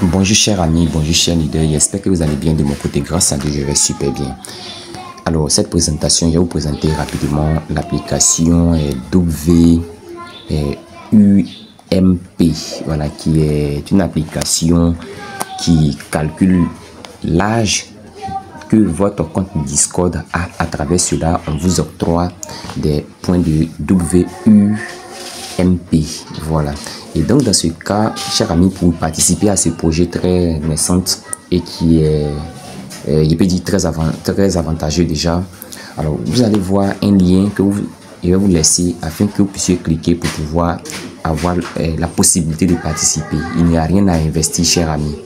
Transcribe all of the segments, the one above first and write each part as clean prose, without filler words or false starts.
Bonjour chers amis, bonjour chers leaders, j'espère que vous allez bien de mon côté. Grâce à Dieu, je vais super bien. Alors cette présentation, je vais vous présenter rapidement l'application WUMP, voilà, qui est une application qui calcule l'âge que votre compte Discord a. À travers cela, on vous octroie des points de WUMP. Voilà. Et donc dans ce cas, chers amis, pour participer à ce projet très naissant et qui est, je peux dire très avantageux déjà, alors vous allez voir un lien que je vais vous laisser afin que vous puissiez cliquer pour pouvoir avoir la possibilité de participer. Il n'y a rien à investir, chers amis.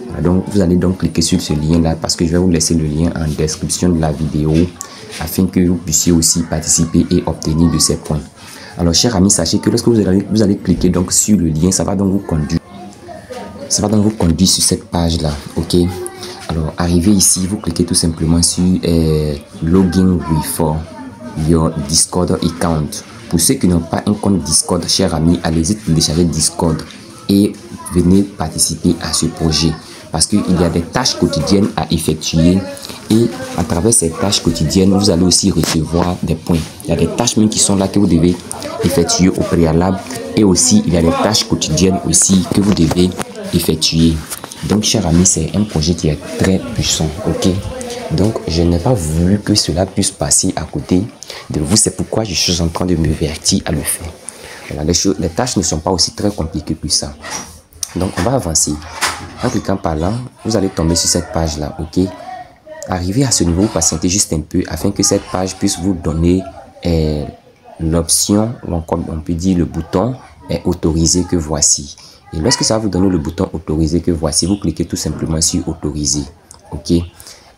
Voilà, donc vous allez donc cliquer sur ce lien là parce que je vais vous laisser le lien en description de la vidéo afin que vous puissiez aussi participer et obtenir de ces points. Alors chers amis, sachez que lorsque vous allez cliquer donc sur le lien, ça va donc vous conduire sur cette page là, ok. Alors arrivé ici, vous cliquez tout simplement sur login with your Discord account. Pour ceux qui n'ont pas un compte Discord, chers amis, allez-y télécharger Discord et venez participer à ce projet parce qu'il y a des tâches quotidiennes à effectuer et à travers ces tâches quotidiennes, vous allez aussi recevoir des points. Il y a des tâches même qui sont là que vous devez effectuer au préalable et aussi il y a des tâches quotidiennes aussi que vous devez effectuer. Donc chers amis, c'est un projet qui est très puissant, ok. Donc je n'ai pas voulu que cela puisse passer à côté de vous, c'est pourquoi je suis en train de me vertir à le faire. Voilà, les tâches ne sont pas aussi très compliquées que ça. Donc on va avancer. En cliquant par là, vous allez tomber sur cette page là, ok. Arrivé à ce niveau, patientez juste un peu afin que cette page puisse vous donner l'option, ou comme on peut dire le bouton autorisé que voici. Et lorsque ça va vous donner le bouton autorisé que voici, vous cliquez tout simplement sur autoriser, ok.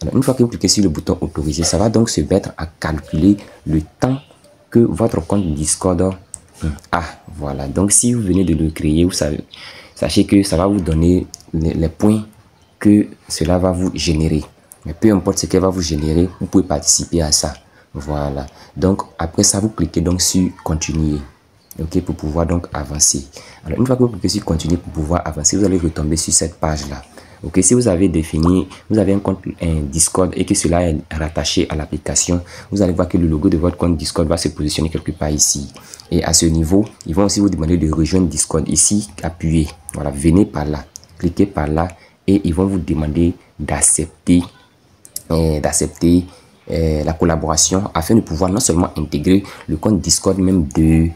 Alors une fois que vous cliquez sur le bouton autoriser, ça va donc se mettre à calculer le temps que votre compte Discord a. Voilà, donc si vous venez de le créer, vous savez, sachez que ça va vous donner les points que cela va vous générer. Mais peu importe ce qu'elle va vous générer, vous pouvez participer à ça. Voilà. Donc après ça, vous cliquez donc sur continuer. Ok, pour pouvoir donc avancer. Alors une fois que vous cliquez sur continuer pour pouvoir avancer, vous allez retomber sur cette page là. Ok, si vous avez défini, vous avez un compte Discord et que cela est rattaché à l'application, vous allez voir que le logo de votre compte Discord va se positionner quelque part ici. Et à ce niveau, ils vont aussi vous demander de rejoindre Discord. Ici, appuyez. Voilà, venez par là, cliquez par là et ils vont vous demander d'accepter la collaboration afin de pouvoir non seulement intégrer le compte Discord même de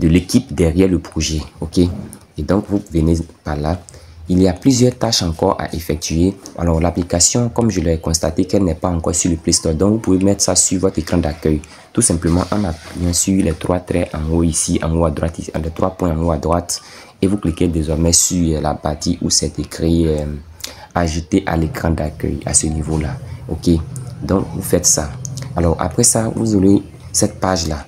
l'équipe derrière le projet, ok. Et donc vous venez par là. Il y a plusieurs tâches encore à effectuer. Alors l'application, comme je l'ai constaté qu'elle n'est pas encore sur le Play Store, donc vous pouvez mettre ça sur votre écran d'accueil tout simplement en appuyant sur les trois traits en haut ici, en haut à droite, ici, les trois points en haut à droite, et vous cliquez désormais sur la partie où c'est écrit ajouter à l'écran d'accueil à ce niveau là, ok. Donc vous faites ça. Alors après ça, vous aurez cette page là.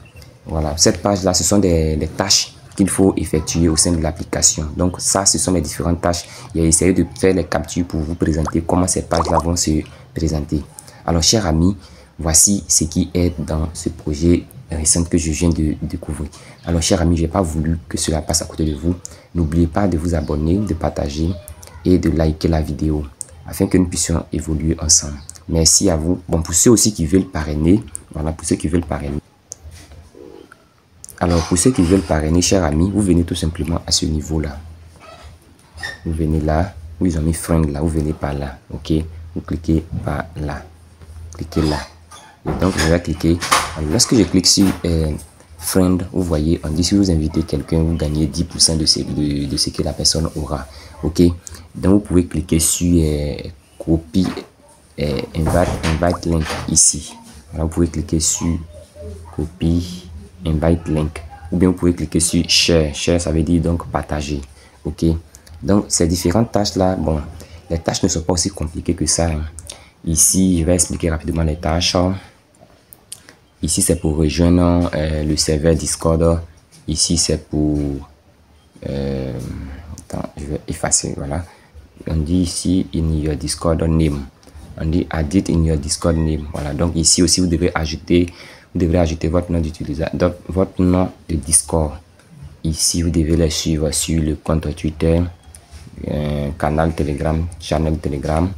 Voilà, cette page là, ce sont des tâches qu'il faut effectuer au sein de l'application. Donc ça, ce sont les différentes tâches. Il a essayé de faire les captures pour vous présenter comment ces pages là vont se présenter. Alors chers amis, voici ce qui est dans ce projet récent que je viens de découvrir. Alors chers amis, je n'ai pas voulu que cela passe à côté de vous. N'oubliez pas de vous abonner, de partager et de liker la vidéo afin que nous puissions évoluer ensemble. Merci à vous. Bon, pour ceux aussi qui veulent parrainer, voilà, pour ceux qui veulent parrainer. Alors, pour ceux qui veulent parrainer, chers amis, vous venez tout simplement à ce niveau-là. Vous venez là, où ils ont mis friend là, vous venez par là, ok. Vous cliquez par là, cliquez là. Et donc, je vais cliquer. Alors, lorsque je clique sur friend, vous voyez, on dit si vous invitez quelqu'un, vous gagnez 10% de ce que la personne aura, ok. Donc, vous pouvez cliquer sur copie invite link ici. Alors, vous pouvez cliquer sur copie invite link ou bien vous pouvez cliquer sur share. Share, ça veut dire donc partager, ok. Donc ces différentes tâches là, bon, les tâches ne sont pas aussi compliquées que ça, hein. Ici je vais expliquer rapidement les tâches. Ici c'est pour rejoindre le serveur Discord. Ici c'est pour attends, je vais effacer. Voilà, on dit ici in your Discord name, on dit add it in your Discord name. Voilà, donc ici aussi vous devrez ajouter votre nom d'utilisateur, votre nom de Discord. Ici, vous devez les suivre sur le compte Twitter canal Telegram, channel Telegram.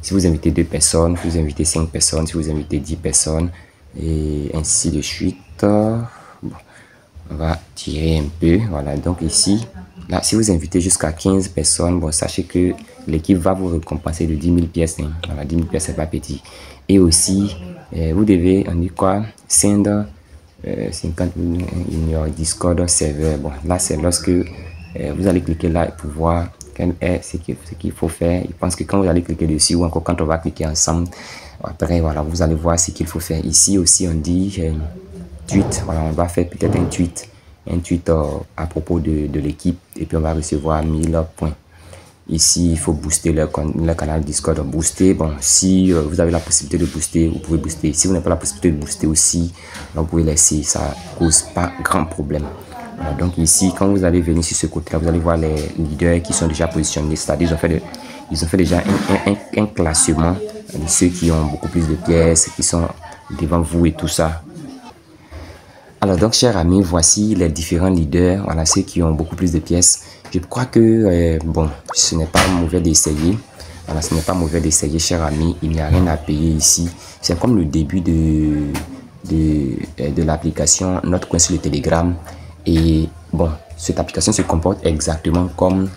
Si vous invitez 2 personnes, si vous invitez 5 personnes, si vous invitez 10 personnes, et ainsi de suite. Bon, on va tirer un peu. Voilà, donc ici, là, si vous invitez jusqu'à 15 personnes, bon, sachez que l'équipe va vous récompenser de 10 000 pièces. Hein. Voilà, 10 000 pièces, c'est pas petit. Et aussi, vous devez, on dit quoi, send 50 000 in your Discord server. Bon, là, c'est lorsque vous allez cliquer là pour voir quel est ce qu'il faut faire. Je pense que quand vous allez cliquer dessus ou encore quand on va cliquer ensemble, après, voilà, vous allez voir ce qu'il faut faire. Ici aussi, on dit tweet. Voilà, on va faire peut-être un tweet à propos de l'équipe et puis on va recevoir 1000 points. Ici, il faut booster le canal Discord. Booster, bon, si vous avez la possibilité de booster, vous pouvez booster. Si vous n'avez pas la possibilité de booster aussi, vous pouvez laisser. Ça cause pas grand problème. Voilà, donc ici, quand vous allez venir sur ce côté-là, vous allez voir les leaders qui sont déjà positionnés. C'est-à-dire, ils ont fait déjà un classement de ceux qui ont beaucoup plus de pièces, qui sont devant vous et tout ça. Alors donc, chers amis, voici les différents leaders, voilà, ceux qui ont beaucoup plus de pièces. Je crois que, bon, ce n'est pas mauvais d'essayer. Voilà, ce n'est pas mauvais d'essayer, chers amis. Il n'y a rien à payer ici. C'est comme le début de l'application Notre Coin sur le Telegram. Et bon, cette application se comporte exactement comme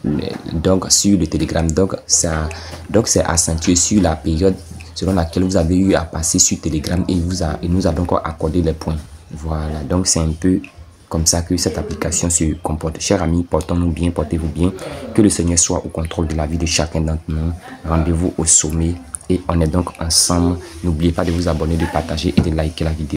donc sur le Telegram. Donc, c'est accentué sur la période selon laquelle vous avez eu à passer sur Telegram et il nous a donc accordé les points. Voilà, donc c'est un peu comme ça que cette application se comporte. Chers amis, portons-nous bien, portez-vous bien. Que le Seigneur soit au contrôle de la vie de chacun d'entre nous. Rendez-vous au sommet et on est donc ensemble. N'oubliez pas de vous abonner, de partager et de liker la vidéo.